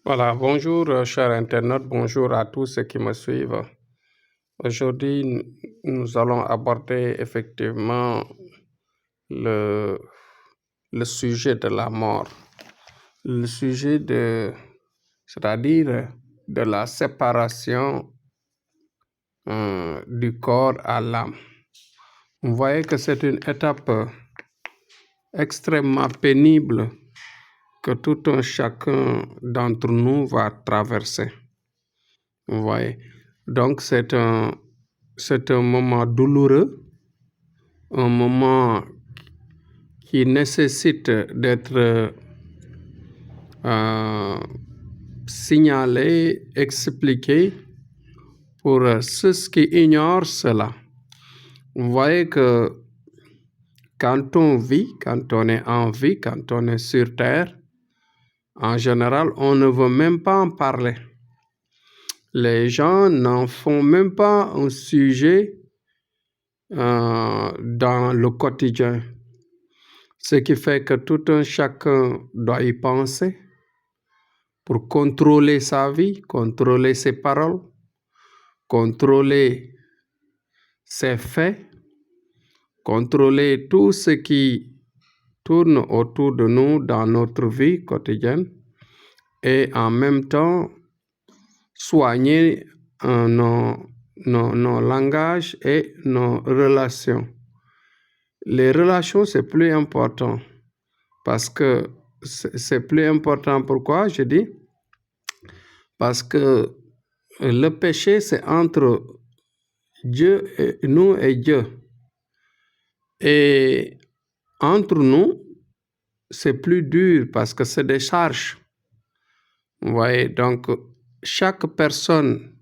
Voilà, bonjour chers internautes, bonjour à tous ceux qui me suivent. Aujourd'hui, nous allons aborder effectivement le, le sujet de la mort, le sujet c'est-à-dire de la séparation du corps à l'âme. Vous voyez que c'est une étape extrêmement pénible que tout un chacun d'entre nous va traverser. Vous voyez. Donc c'est un moment douloureux, un moment qui nécessite d'être signalé, expliqué pour ceux qui ignorent cela. Vous voyez que quand on vit, quand on est en vie, quand on est sur terre, en général, on ne veut même pas en parler. Les gens n'en font même pas un sujet dans le quotidien. Ce qui fait que tout un chacun doit y penser pour contrôler sa vie, contrôler ses paroles, contrôler ses faits, contrôler tout ce qui tourne autour de nous dans notre vie quotidienne et en même temps soigner nos langages et nos relations. Les relations, c'est plus important parce que c'est plus important. Pourquoi je dis? Parce que le péché, c'est entre Dieu et nous et Dieu. Et entre nous, c'est plus dur parce que c'est des charges. Vous voyez, donc chaque personne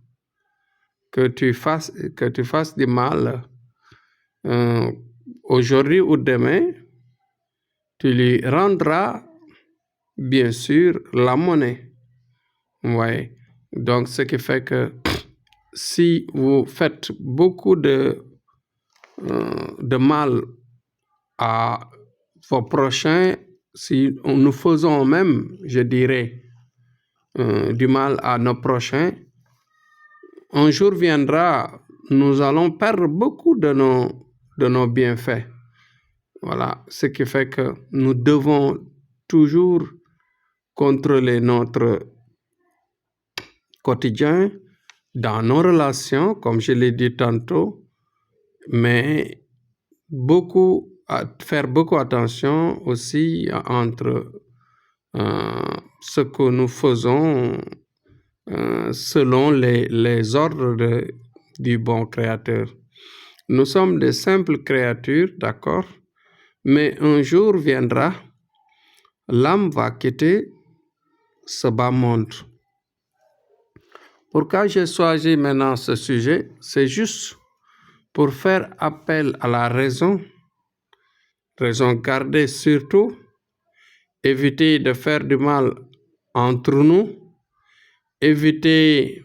que tu fasses du mal, aujourd'hui ou demain, tu lui rendras bien sûr la monnaie. Vous voyez, donc ce qui fait que si vous faites beaucoup de mal à vos prochains, si nous faisons même, je dirais, du mal à nos prochains, un jour viendra, nous allons perdre beaucoup de nos bienfaits. Voilà, ce qui fait que nous devons toujours contrôler notre quotidien dans nos relations, comme je l'ai dit tantôt, mais faire beaucoup attention aussi entre ce que nous faisons selon les ordres du bon Créateur. Nous sommes des simples créatures, d'accord, mais un jour viendra, l'âme va quitter ce bas monde. Pourquoi j'ai choisi maintenant ce sujet? C'est juste pour faire appel à la raison gardée surtout, éviter de faire du mal entre nous, éviter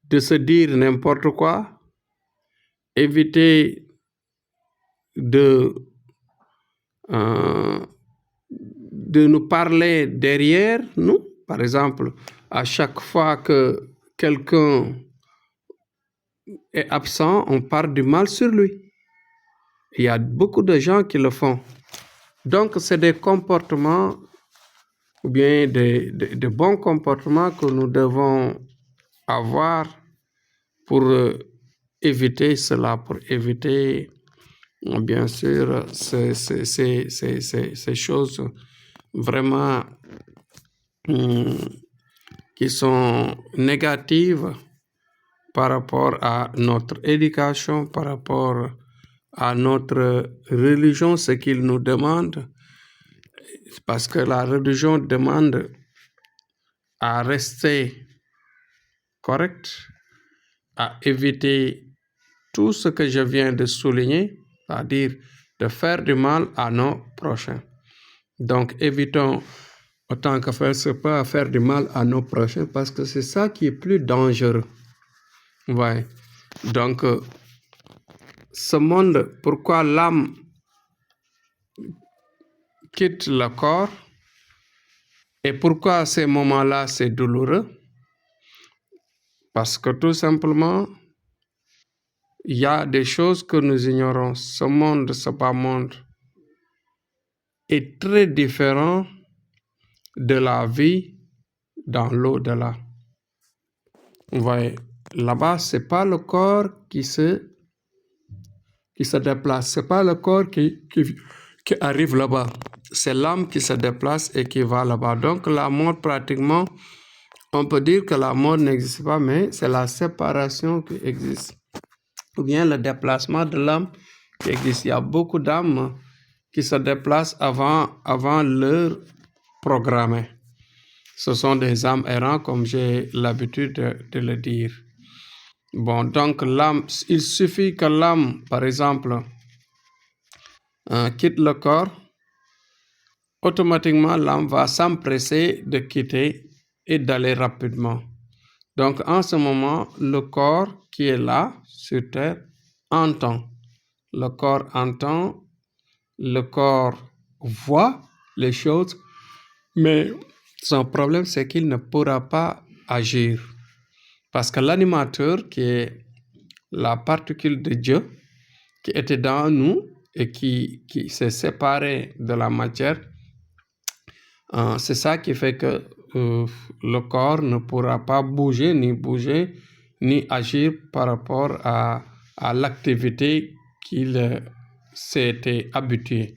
de se dire n'importe quoi, éviter de nous parler derrière nous. Par exemple, à chaque fois que quelqu'un est absent, on parle du mal sur lui. Il y a beaucoup de gens qui le font. Donc, c'est des comportements ou bien de bons comportements que nous devons avoir pour éviter cela, pour éviter, bien sûr, ces choses vraiment qui sont négatives par rapport à notre éducation, par rapport à notre religion, ce qu'il nous demande, parce que la religion demande à rester correct, à éviter tout ce que je viens de souligner, c'est-à-dire de faire du mal à nos prochains. Donc, évitons autant que faire se peut à faire du mal à nos prochains parce que c'est ça qui est plus dangereux. Ouais. Donc, ce monde, pourquoi l'âme quitte le corps Et pourquoi à ces moments-là, c'est douloureux? Parce que tout simplement, il y a des choses que nous ignorons. Ce monde, ce bas monde, est très différent de la vie dans l'au-delà. Vous voyez, là-bas, c'est pas le corps qui se déplace, c'est pas le corps qui arrive là-bas. C'est l'âme qui se déplace et qui va là-bas. Donc la mort, pratiquement, on peut dire que la mort n'existe pas, mais c'est la séparation qui existe. Ou bien le déplacement de l'âme qui existe. Il y a beaucoup d'âmes qui se déplacent avant l'heure programmée. Ce sont des âmes errantes, comme j'ai l'habitude de le dire. Bon, donc l'âme, il suffit que l'âme, par exemple, quitte le corps, automatiquement l'âme va s'empresser de quitter et d'aller rapidement. Donc en ce moment, le corps qui est là sur terre entend. Le corps entend, le corps voit les choses, mais son problème c'est qu'il ne pourra pas agir. Parce que l'animateur, qui est la particule de Dieu, qui était dans nous et qui s'est séparé de la matière, c'est ça qui fait que le corps ne pourra pas bouger, ni agir par rapport à l'activité qu'il s'était habitué.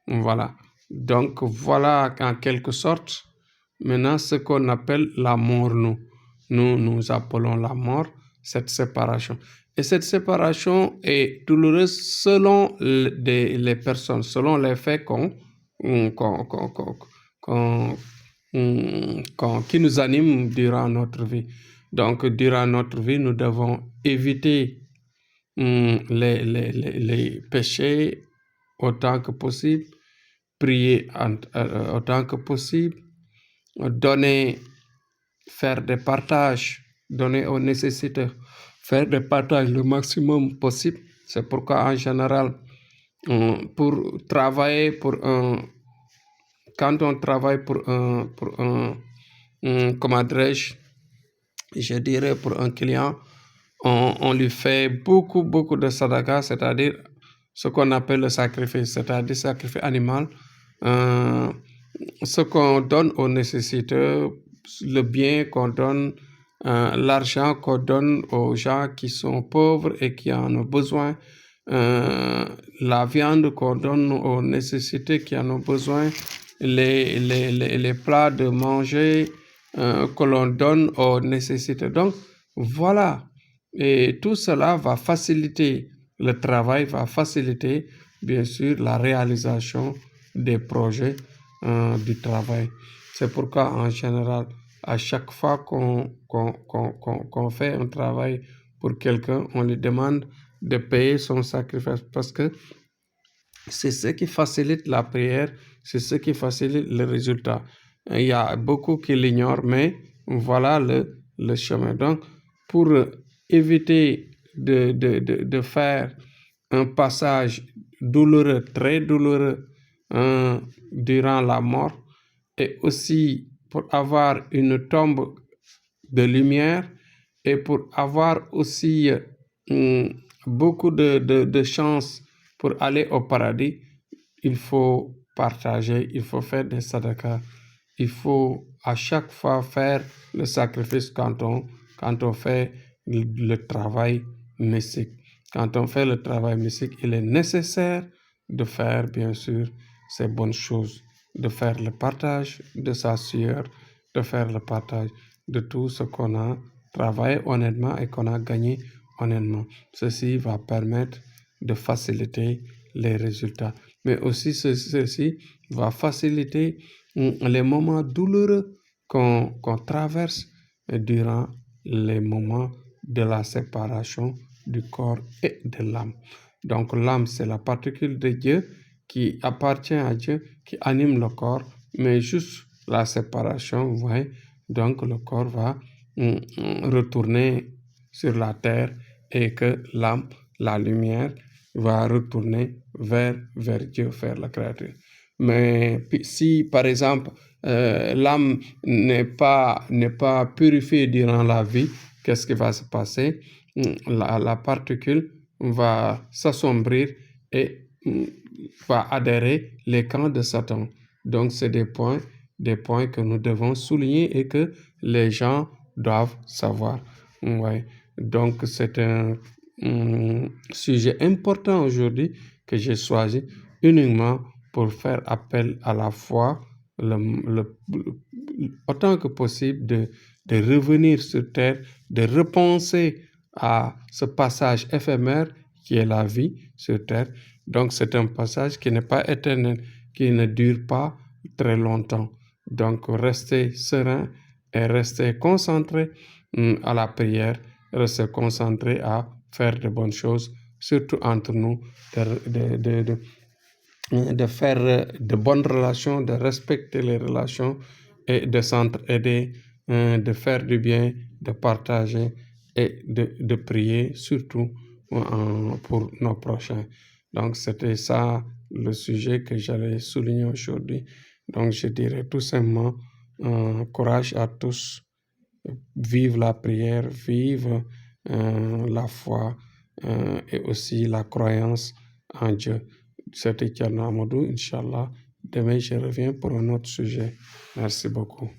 Voilà. Donc voilà en quelque sorte maintenant ce qu'on appelle la mort. Nous appelons la mort cette séparation. Et cette séparation est douloureuse selon les personnes, selon les faits qui nous animent durant notre vie. Donc, durant notre vie, nous devons éviter les péchés autant que possible, prier autant que possible, faire des partages, donner aux nécessiteux, faire des partages le maximum possible. C'est pourquoi en général, pour travailler quand on travaille pour un comment dirais-je, je dirais pour un client, on lui fait beaucoup de sadaqa, c'est-à-dire ce qu'on appelle le sacrifice, c'est-à-dire sacrifice animal, ce qu'on donne aux nécessiteux, le bien qu'on donne, l'argent qu'on donne aux gens qui sont pauvres et qui en ont besoin, la viande qu'on donne aux nécessités qui en ont besoin, les plats de manger que l'on donne aux nécessités. Donc, voilà. Et tout cela va faciliter le travail, va faciliter, bien sûr, la réalisation des projets du travail. C'est pourquoi, en général, à chaque fois qu'on fait un travail pour quelqu'un, on lui demande de payer son sacrifice parce que c'est ce qui facilite la prière, c'est ce qui facilite le résultat. Il y a beaucoup qui l'ignorent, mais voilà le chemin. Donc, pour éviter de faire un passage douloureux, très douloureux durant la mort, et aussi pour avoir une tombe de lumière et pour avoir aussi beaucoup de chances pour aller au paradis, il faut partager, il faut faire des sadaqas, il faut à chaque fois faire le sacrifice quand on fait le travail mystique. Quand on fait le travail mystique, il est nécessaire de faire, bien sûr, ces bonnes choses, de faire le partage de sa sueur, de faire le partage de tout ce qu'on a travaillé honnêtement et qu'on a gagné honnêtement. Ceci va permettre de faciliter les résultats. Mais aussi, ceci va faciliter les moments douloureux qu'on traverse durant les moments de la séparation du corps et de l'âme. Donc l'âme, c'est la particule de Dieu qui appartient à Dieu, qui anime le corps, mais juste la séparation, vous voyez, donc le corps va retourner sur la terre et que l'âme, la lumière, va retourner vers Dieu, vers la créature. Mais si, par exemple, l'âme n'est pas purifiée durant la vie, qu'est-ce qui va se passer? La particule va s'assombrir et va adhérer les camps de Satan. Donc, c'est des points que nous devons souligner et que les gens doivent savoir. Ouais. Donc, c'est un sujet important aujourd'hui que j'ai choisi uniquement pour faire appel à la foi, autant que possible de revenir sur terre, de repenser à ce passage éphémère qui est la vie sur terre. Donc, c'est un passage qui n'est pas éternel, qui ne dure pas très longtemps. Donc, restez serein et restez concentré à la prière, restez concentré à faire de bonnes choses, surtout entre nous, de faire de bonnes relations, de respecter les relations et de s'entraider, de faire du bien, de partager et de prier surtout pour nos prochains. Donc, c'était ça le sujet que j'allais souligner aujourd'hui. Donc, je dirais tout simplement courage à tous, vive la prière, vive la foi et aussi la croyance en Dieu. C'était Thierno Amadou, Inch'Allah. Demain, je reviens pour un autre sujet. Merci beaucoup.